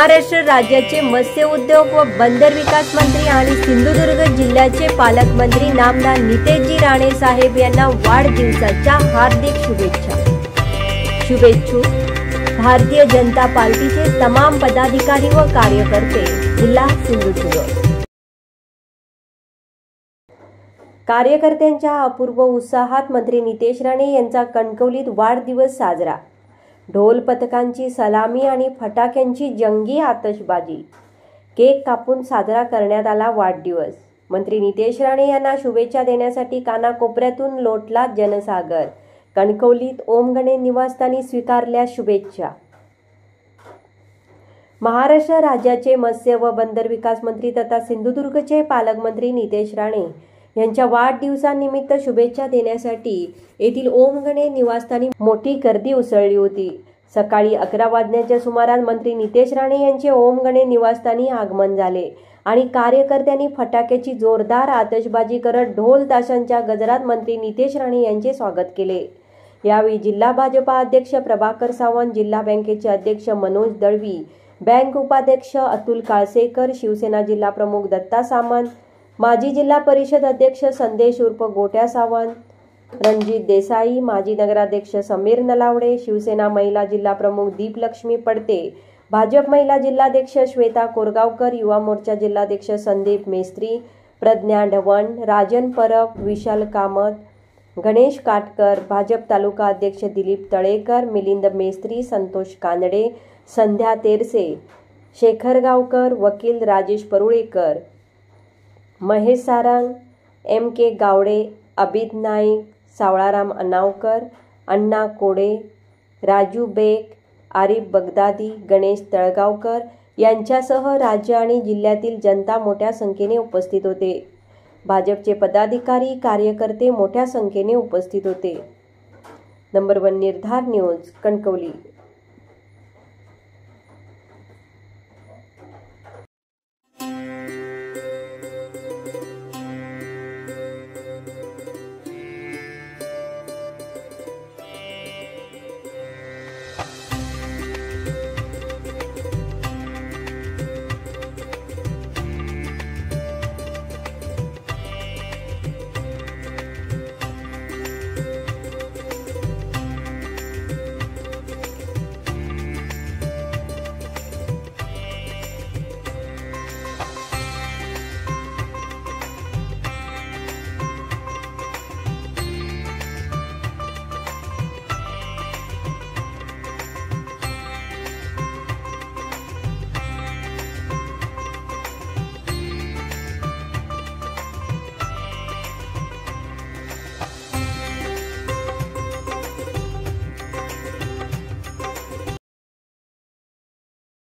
महाराष्ट्र राज्याचे मत्स्य उद्योग व बंदर विकास मंत्री आणि सिंधुदुर्ग जिल्ह्याचे पालकमंत्री नामदार नितेशजी राणे साहेब यांना वाढदिवसाच्या हार्दिक शुभेच्छा। शुभेच्छुक भारतीय जनता पार्टीचे तमाम पदाधिकारी व कार्यकर्ते, जिल्हा सिंधुदुर्ग। कार्यकर्त्यांच्या अपूर्व उत्साहात मंत्री नितेश राणे यांचा कणकवलीत वाढदिवस साजरा। ढोल पथकांची सलामी आणि फटाक्यांची जंगी आतषबाजी, केक कापून साजरा करण्यात आला वाढदिवस। मंत्री नितेश राणे यांना शुभेच्छा देण्यासाठी कानाकोपऱ्यातून लोटला जनसागर। कणकवलीत ओमगणे निवासस्थानी स्वीकारल्या शुभेच्छा। महाराष्ट्र राज्याचे मत्स्य व बंदर विकास मंत्री तथा सिंधुदुर्गचे पालकमंत्री नितेश राणे यांच्या वाढदिवसानिमित्त शुभेच्छा देण्यासाठी येथील ओमगणे निवासस्थानी मोठी गर्दी उसळली होती। सकाळी 11 वाजण्याच्या सुमारास मंत्री नितेश राणे यांचे ओमगणे निवासस्थानी आगमन झाले आणि कार्यकर्त्यांनी फटाक्याची जोरदार आतषबाजी करत ढोल ताशांच्या गजरात मंत्री नितेश राणे यांचे स्वागत केले। यावेळी जिल्हा भाजपा अध्यक्ष प्रभाकर सावंत, जिल्हा बँकेचे अध्यक्ष मनोज दळवी, बँक उपाध्यक्ष अतुल काळसेकर, शिवसेना जिल्हा प्रमुख दत्ता सामंत, माजी जिल्हा परिषद अध्यक्ष संदेश उर्फ गोट्या सावंत, रणजित देसाई, माजी नगराध्यक्ष समीर नलावडे, शिवसेना महिला जिल्हा प्रमुख दीपलक्ष्मी पडते, भाजप महिला जिल्हाध्यक्ष श्वेता कोरगावकर, युवा मोर्चा जिल्हाध्यक्ष संदीप मेस्त्री, प्रज्ञा ढवण, राजन परब, विशाल कामत, गणेश काटकर, भाजप तालुका अध्यक्ष दिलीप तळेकर, मिलिंद मेस्त्री, संतोष कानडे, संध्या तेरसे, शेखर गावकर, वकील राजेश परुळेकर, महेश सारंग, एम के गावडे, अभित नाईक, सावळाराम अनावकर, अण्णा कोडे, राजू बेग, आरिफ बगदादी, गणेश तळगावकर यांच्यासह राज्य आणि जिल्ह्यातील जनता मोठ्या संख्येने उपस्थित होते। भाजपचे पदाधिकारी, कार्यकर्ते मोठ्या संख्येने उपस्थित होते। नंबर 1 निर्धार न्यूज, कणकवली।